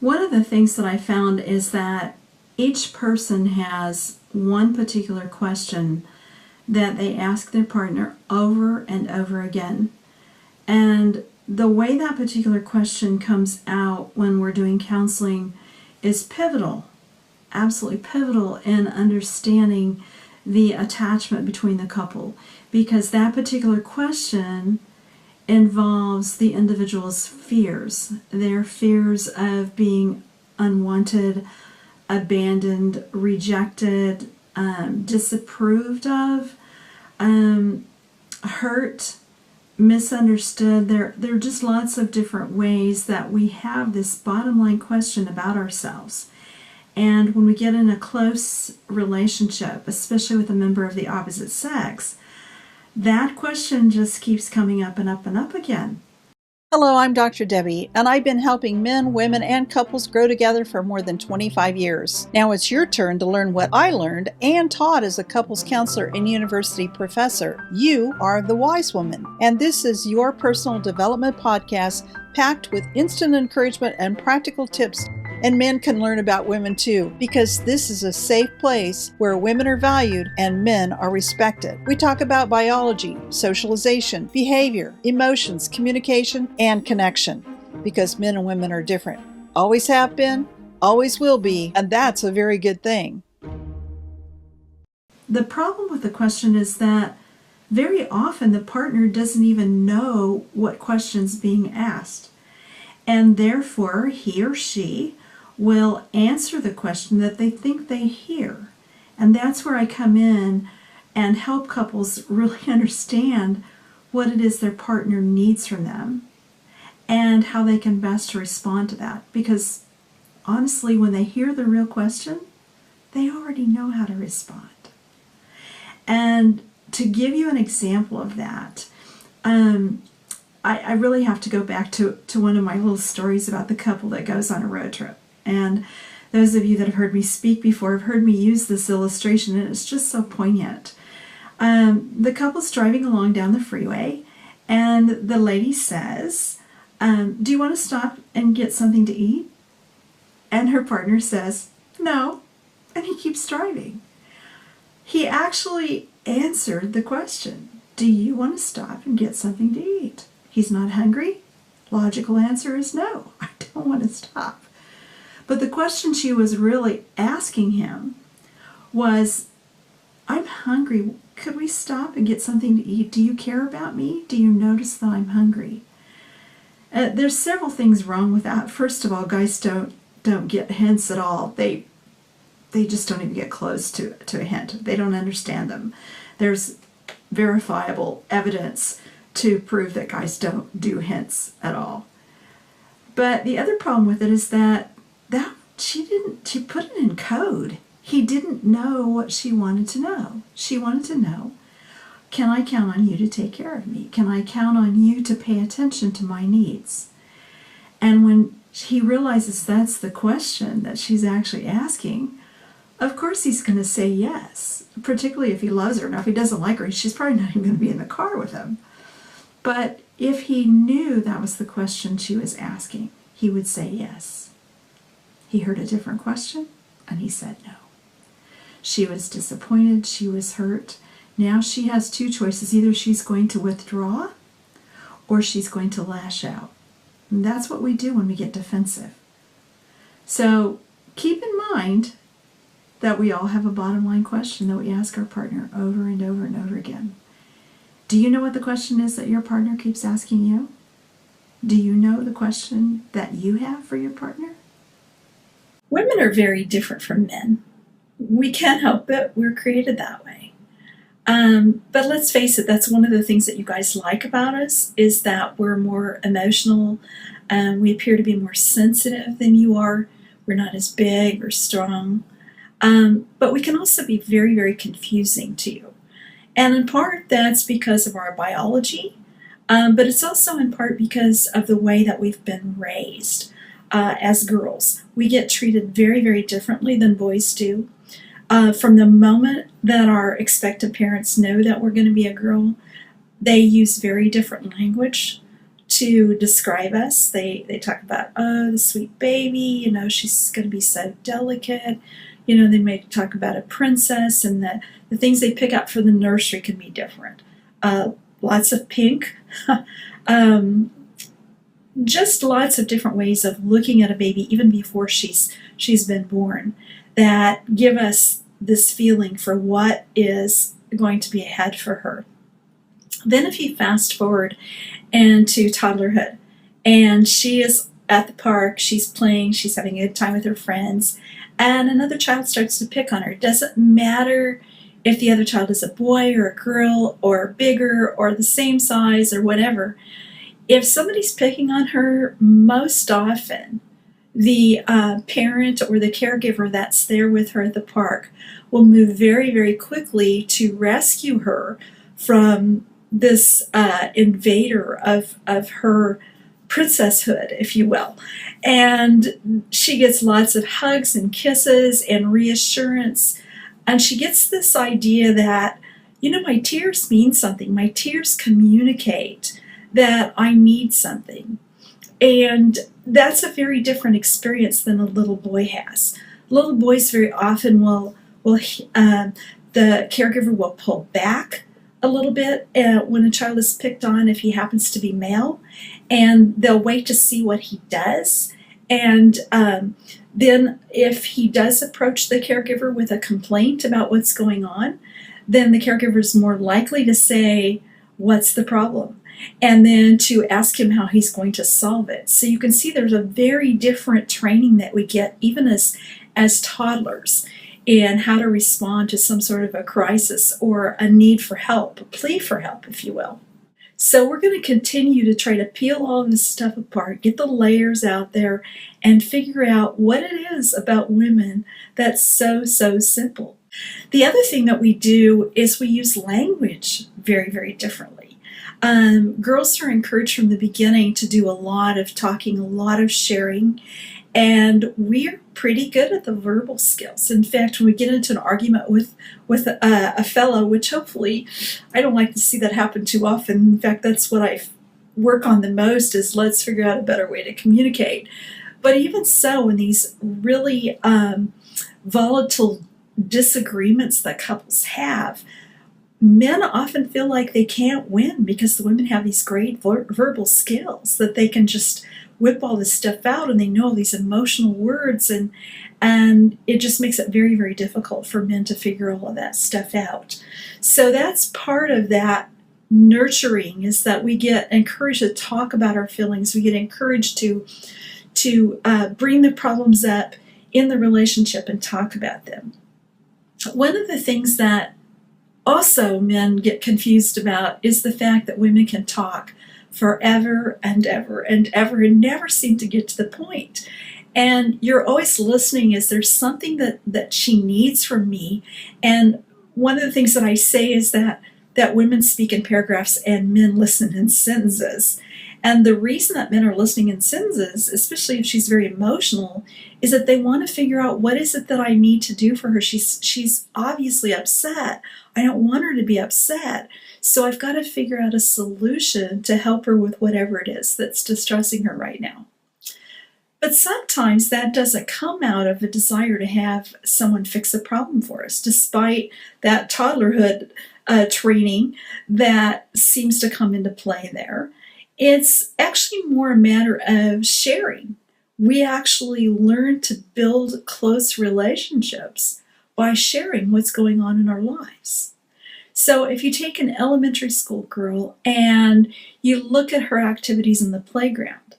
One of the things that I found is that each person has one particular question that they ask their partner over and over again. And the way that particular question comes out when we're doing counseling is pivotal, absolutely pivotal in understanding the attachment between the couple, because that particular question involves the individual's fears, their fears of being unwanted, abandoned, rejected, disapproved of, hurt, misunderstood. There are just lots of different ways that we have this bottom line question about ourselves. And when we get in a close relationship, especially with a member of the opposite sex, that question just keeps coming up and up and up again. Hello, I'm Dr. Debbie, and I've been helping men, women, and couples grow together for more than 25 years. Now it's your turn to learn what I learned and taught as a couples counselor and university professor. You are the wise woman, and this is your personal development podcast packed with instant encouragement and practical tips. And men can learn about women too, because this is a safe place where women are valued and men are respected. We talk about biology, socialization, behavior, emotions, communication, and connection, because men and women are different. Always have been, always will be, and that's a very good thing. The problem with the question is that very often the partner doesn't even know what question's being asked, and therefore he or she will answer the question that they think they hear. And that's where I come in and help couples really understand what it is their partner needs from them and how they can best respond to that. Because honestly, when they hear the real question, they already know how to respond. And to give you an example of that, I really have to go back to one of my little stories about the couple that goes on a road trip. And those of you that have heard me speak before have heard me use this illustration, and it's just so poignant. The couple's driving along down the freeway, and the lady says, do you want to stop and get something to eat? And her partner says, no, and he keeps driving. He actually answered the question, do you want to stop and get something to eat? He's not hungry. Logical answer is no, I don't want to stop. But the question she was really asking him was, I'm hungry. Could we stop and get something to eat? Do you care about me? Do you notice that I'm hungry? There's several things wrong with that. First of all, guys don't get hints at all. They just don't even get close to a hint. They don't understand them. There's verifiable evidence to prove that guys don't do hints at all. But the other problem with it is that she put it in code. He didn't know what she wanted to know. She wanted to know, can I count on you to take care of me? Can I count on you to pay attention to my needs? And when he realizes that's the question that she's actually asking, of course he's going to say yes, particularly if he loves her. Now, if he doesn't like her, she's probably not even going to be in the car with him. But if he knew that was the question she was asking, he would say yes. He heard a different question, and he said no. She was disappointed. She was hurt. Now she has two choices. Either she's going to withdraw or she's going to lash out. And that's what we do when we get defensive. So keep in mind that we all have a bottom line question that we ask our partner over and over and over again. Do you know what the question is that your partner keeps asking you? Do you know the question that you have for your partner? Women are very different from men. We can't help it. We're created that way. But let's face it, that's one of the things that you guys like about us, is that we're more emotional. We appear to be more sensitive than you are. We're not as big or strong. But we can also be very, very confusing to you. And in part, that's because of our biology. But it's also in part because of the way that we've been raised. As girls, we get treated very, very differently than boys do. From the moment that our expectant parents know that we're going to be a girl, they use very different language to describe us. They talk about, oh, the sweet baby, she's going to be so delicate. They may talk about a princess, and the things they pick out for the nursery can be different. Lots of pink. Just lots of different ways of looking at a baby even before she's been born that give us this feeling for what is going to be ahead for her. Then if you fast forward into toddlerhood, and she is at the park, she's playing, she's having a good time with her friends, and another child starts to pick on her. It doesn't matter if the other child is a boy or a girl or bigger or the same size or whatever. If somebody's picking on her, most often the parent or the caregiver that's there with her at the park will move very, very quickly to rescue her from this invader of her princesshood, if you will. And she gets lots of hugs and kisses and reassurance. And she gets this idea that, my tears mean something. My tears communicate that I need something. And that's a very different experience than a little boy has. Little boys very often will the caregiver will pull back a little bit when a child is picked on if he happens to be male, and they'll wait to see what he does. And then if he does approach the caregiver with a complaint about what's going on, then the caregiver is more likely to say, what's the problem? And then to ask him how he's going to solve it. So you can see there's a very different training that we get even as toddlers in how to respond to some sort of a crisis or a need for help, a plea for help, if you will. So we're going to continue to try to peel all of this stuff apart, get the layers out there, and figure out what it is about women that's so, so simple. The other thing that we do is we use language very, very differently. Girls are encouraged from the beginning to do a lot of talking, a lot of sharing, and we're pretty good at the verbal skills. In fact, when we get into an argument with a fellow, which hopefully I don't like to see that happen too often. In fact, that's what I work on the most, is let's figure out a better way to communicate. But even so, in these really volatile disagreements that couples have, men often feel like they can't win because the women have these great verbal skills that they can just whip all this stuff out, and they know these emotional words, and it just makes it very, very difficult for men to figure all of that stuff out. So that's part of that nurturing, is that we get encouraged to talk about our feelings. We get encouraged to bring the problems up in the relationship and talk about them. One of the things that also men get confused about is the fact that women can talk forever and ever and ever and never seem to get to the point. And you're always listening. Is there something that she needs from me? And one of the things that I say is that women speak in paragraphs and men listen in sentences. And the reason that men are listening in sentences, especially if she's very emotional, is that they want to figure out, what is it that I need to do for her? She's obviously upset. I don't want her to be upset. So I've got to figure out a solution to help her with whatever it is that's distressing her right now. But sometimes that doesn't come out of a desire to have someone fix a problem for us, despite that toddlerhood training that seems to come into play there. It's actually more a matter of sharing. We actually learn to build close relationships by sharing what's going on in our lives. So if you take an elementary school girl and you look at her activities in the playground,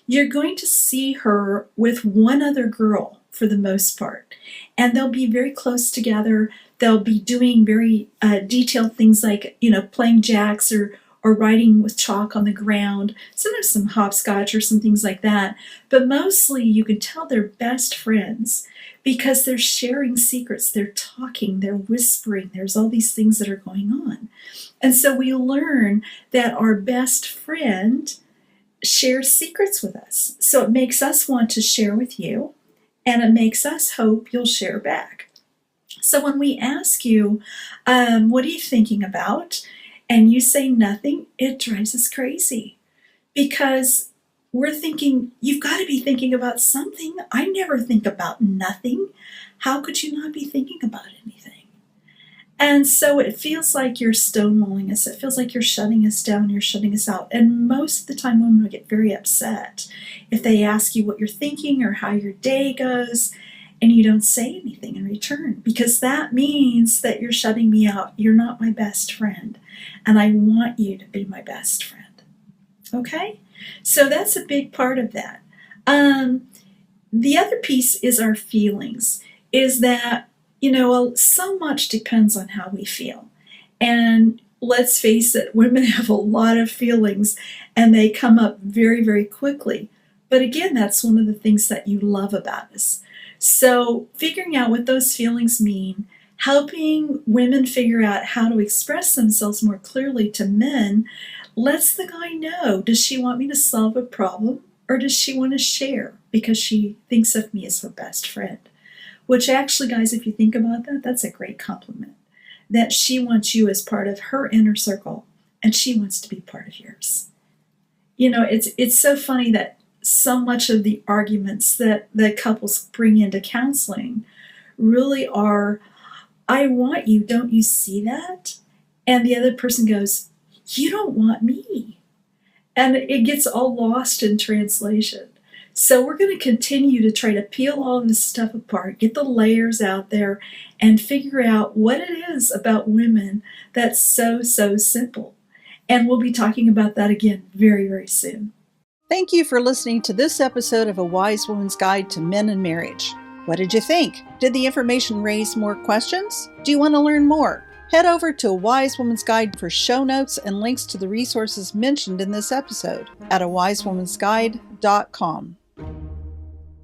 you're going to see her with one other girl for the most part. And they'll be very close together. They'll be doing very detailed things like, playing jacks or writing with chalk on the ground, sometimes some hopscotch or some things like that. But mostly you can tell they're best friends because they're sharing secrets, they're talking, they're whispering, there's all these things that are going on. And so we learn that our best friend shares secrets with us. So it makes us want to share with you, and it makes us hope you'll share back. So when we ask you, what are you thinking about? And you say nothing, it drives us crazy. because we're thinking, you've got to be thinking about something. I never think about nothing. How could you not be thinking about anything? And so it feels like you're stonewalling us. It feels like you're shutting us down, you're shutting us out. And most of the time, women will get very upset if they ask you what you're thinking or how your day goes, and you don't say anything in return, because that means that you're shutting me out. You're not my best friend, and I want you to be my best friend. Okay? So that's a big part of that. The other piece is our feelings, is that, so much depends on how we feel. And let's face it, women have a lot of feelings and they come up very, very quickly. But again, that's one of the things that you love about us. So figuring out what those feelings mean, helping women figure out how to express themselves more clearly to men, lets the guy know, does she want me to solve a problem or does she want to share because she thinks of me as her best friend? Which actually, guys, if you think about that, that's a great compliment. That she wants you as part of her inner circle and she wants to be part of yours. It's so funny that so much of the arguments that couples bring into counseling really are, I want you, don't you see that? And the other person goes, you don't want me. And it gets all lost in translation. So we're going to continue to try to peel all of this stuff apart, get the layers out there, and figure out what it is about women that's so, so simple. And we'll be talking about that again very, very soon. Thank you for listening to this episode of A Wise Woman's Guide to Men and Marriage. What did you think? Did the information raise more questions? Do you want to learn more? Head over to A Wise Woman's Guide for show notes and links to the resources mentioned in this episode at awisewomensguide.com.